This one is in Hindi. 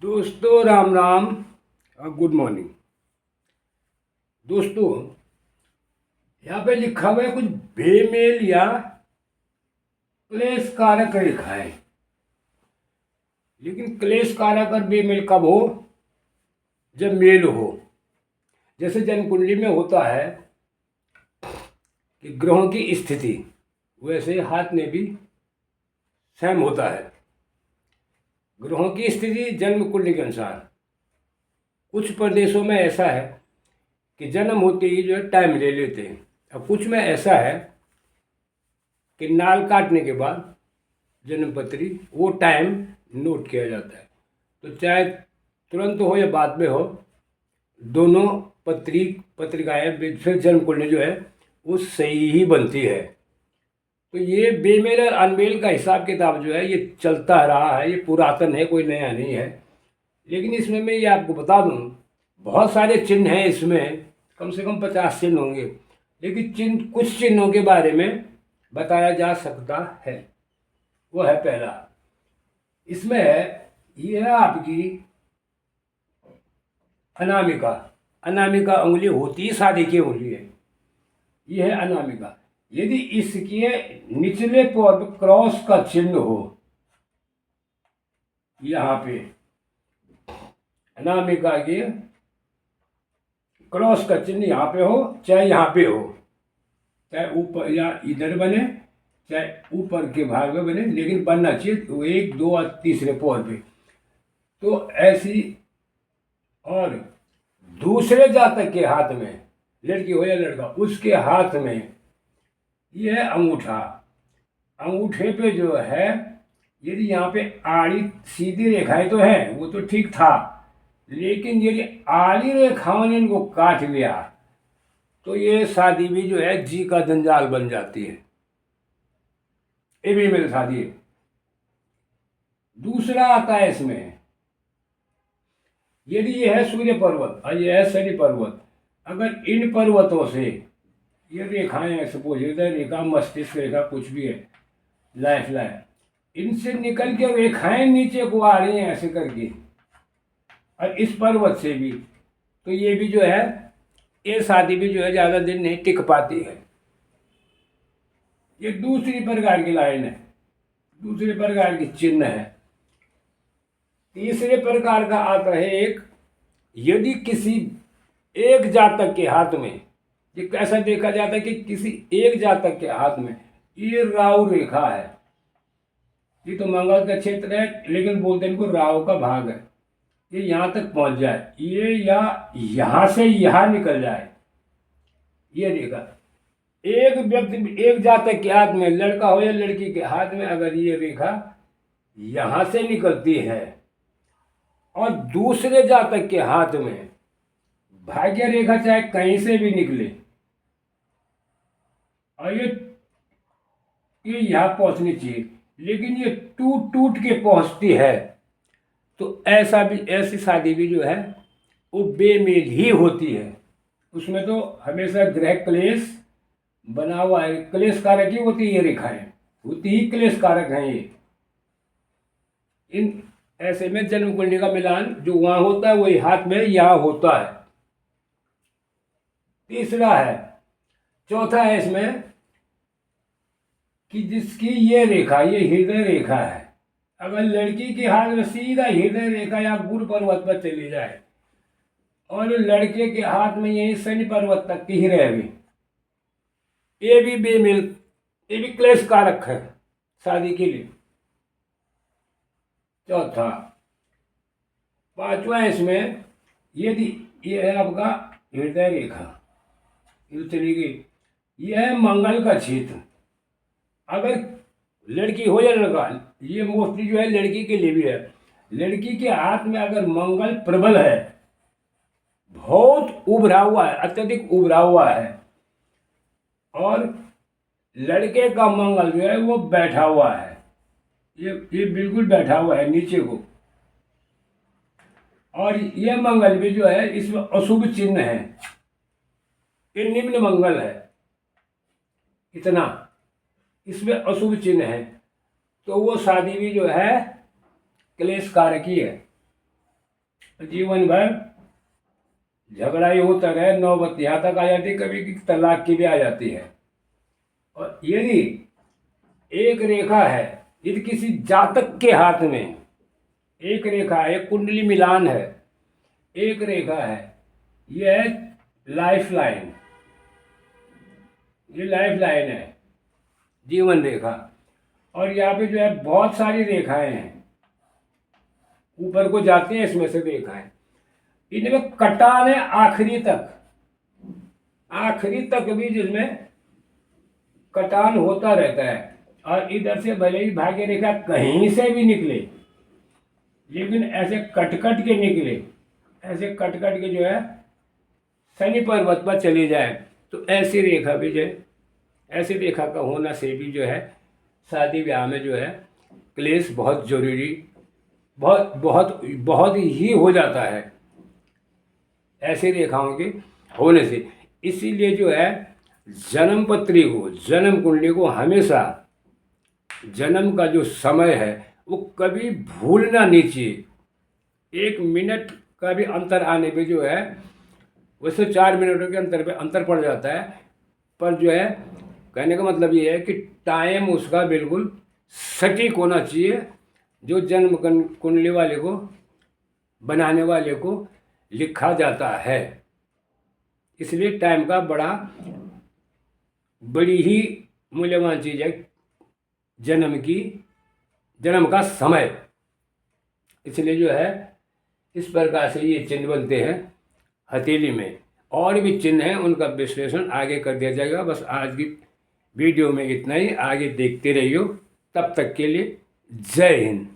दोस्तों राम राम और गुड मॉर्निंग। दोस्तों यहाँ पे लिखा हुआ है कुछ बेमेल या क्लेश कारक रेखाएं। लेकिन क्लेश कारक और बेमेल कब हो? जब मेल हो। जैसे जन्म कुंडली में होता है कि ग्रहों की स्थिति, वैसे हाथ में भी सेम होता है। ग्रहों की स्थिति जन्म कुंडली के अनुसार कुछ प्रदेशों में ऐसा है कि जन्म होते ही जो है टाइम ले लेते हैं, और कुछ में ऐसा है कि नाल काटने के बाद जन्मपत्री वो टाइम नोट किया जाता है। तो चाहे तुरंत हो या बाद में हो, दोनों पत्रिकाएं फिर जन्म कुंडली जो है वो सही ही बनती है। तो ये बेमेल और अनमेल का हिसाब किताब जो है ये चलता रहा है, ये पुरातन है, कोई नया नहीं है। लेकिन इसमें मैं ये आपको बता दूं, बहुत सारे चिन्ह हैं इसमें, कम से कम 50 चिन्ह होंगे। लेकिन कुछ चिन्हों के बारे में बताया जा सकता है। वो है पहला, इसमें ये है आपकी अनामिका। अनामिका उंगली होती ही शादी की उंगली है, ये है अनामिका। यदि इसके निचले पैर पर क्रॉस का चिन्ह हो, यहाँ पे अनामिका के क्रॉस का चिन्ह यहाँ पे हो, चाहे यहाँ पे हो, चाहे ऊपर या इधर बने, चाहे ऊपर के भाग में बने, लेकिन बनना चाहिए 1, 2 और तीसरे पैर पे। तो ऐसी, और दूसरे जातक के हाथ में, लड़की हो या लड़का, उसके हाथ में यह है अंगूठा। अंगूठे पे जो है यदि यहाँ पे आड़ी सीधी रेखाएं तो है, वो तो ठीक था, लेकिन यदि आड़ी रेखाओं ने इनको काट लिया तो ये शादी भी जो है जी का जंजाल बन जाती है। ये भी मेरी शादी है। दूसरा आता है इसमें, यदि यह है सूर्य पर्वत और यह है शनि पर्वत, अगर इन पर्वतों से ये रेखाएं, सपोज इधर रेखा, मस्तिष्क रेखा, कुछ भी है, लाइफ लाइन, इनसे निकल के रेखाएं नीचे को आ रही हैं ऐसे करके, और इस पर्वत से भी, तो ये भी जो है, ये शादी भी जो है ज़्यादा दिन नहीं टिक पाती है। ये दूसरी प्रकार की लाइन है, दूसरे प्रकार की चिन्ह है। तीसरे प्रकार का आता है एक, यदि किसी एक जातक के हाथ में, ये कैसा देखा जाता है कि किसी एक जातक के हाथ में ये राहु रेखा है, ये तो मंगल का क्षेत्र है लेकिन बोलते हैं इनको राहु का भाग है, ये यहाँ तक पहुँच जाए, ये या यहाँ से यहाँ निकल जाए, ये रेखा। एक व्यक्ति, एक जातक के हाथ में, लड़का हो या लड़की के हाथ में, अगर ये रेखा यहाँ से निकलती है और दूसरे जातक के हाथ में भाग्य रेखा चाहे कहीं से भी निकले और ये यहाँ पहुँचनी चाहिए, लेकिन ये टूट टूट के पहुँचती है, तो ऐसा भी, ऐसी शादी भी जो है वो बेमेल ही होती है। उसमें तो हमेशा ग्रह क्लेश बना हुआ है, क्लेश कारक ही होती है, ये रेखाएं होती ही क्लेश कारक हैं ये। इन ऐसे में जन्म कुंडली का मिलान जो वहाँ होता है वही हाथ में यहाँ होता है। तीसरा है, चौथा है इसमें कि जिसकी ये रेखा, ये हृदय रेखा है, अगर लड़की के हाथ में सीधा हृदय रेखा या गुरु पर्वत पर चली जाए और लड़के के हाथ में यही शनि पर्वत तक की ही रहेगी, ये भी बेमेल, ये भी क्लेश कारक है शादी के लिए। चौथा, पांचवा इसमें, यदि ये है आपका हृदय रेखा, ये चली गई, यह है मंगल का क्षेत्र। अगर लड़की हो या लड़का, ये मोस्टली जो है लड़की के लिए भी है, लड़की के हाथ में अगर मंगल प्रबल है, बहुत उभरा हुआ है, अत्यधिक उभरा हुआ है, और लड़के का मंगल जो है वो बैठा हुआ है, ये बिल्कुल बैठा हुआ है नीचे को, और ये मंगल भी जो है इसमें अशुभ चिन्ह है, ये निम्न मंगल है, इतना इसमें अशुभ चिन्ह है, तो वो शादी भी जो है क्लेश कारक ही है। जीवन भर झगड़ा ही होता रहे, नौबत यहाँ तक आ जाती है, कभी तलाक की भी आ जाती है। और यदि एक रेखा है, यदि किसी जातक के हाथ में एक रेखा है, एक कुंडली मिलान है, एक रेखा है, यह है लाइफ लाइन, ये लाइफ लाइन है, जीवन रेखा। और यहाँ पे जो है बहुत सारी रेखाएं हैं, ऊपर को जाती हैं इसमें से रेखाएं, इनमें कटान है आखिरी तक भी जिसमें कटान होता रहता है। और इधर से भले ही भाग्य रेखा कहीं से भी निकले, लेकिन ऐसे कट के निकले, ऐसे कट के जो है शनि पर्वत पर चली जाए, तो ऐसी रेखा भी जो है, ऐसी रेखा का होना से भी जो है शादी ब्याह में जो है क्लेश बहुत जरूरी, बहुत बहुत बहुत ही हो जाता है ऐसी रेखाओं के होने से। इसीलिए जो है जन्म पत्री को, जन्म कुंडली को हमेशा जन्म का जो समय है वो कभी भूलना नहीं चाहिए। 1 मिनट का भी अंतर आने पे जो है, वैसे 4 मिनटों के अंतर पे अंतर पड़ जाता है, पर जो है कहने का मतलब ये है कि टाइम उसका बिल्कुल सटीक होना चाहिए, जो जन्म कुंडली वाले को, बनाने वाले को लिखा जाता है। इसलिए टाइम का बड़ी ही मूल्यवान चीज़ है जन्म का समय। इसलिए जो है इस प्रकार से ये चिन्ह बनते हैं हथेली में। और भी चिन्ह हैं, उनका विश्लेषण आगे कर दिया जाएगा। बस आज की वीडियो में इतना ही, आगे देखते रहिए। तब तक के लिए जय हिंद।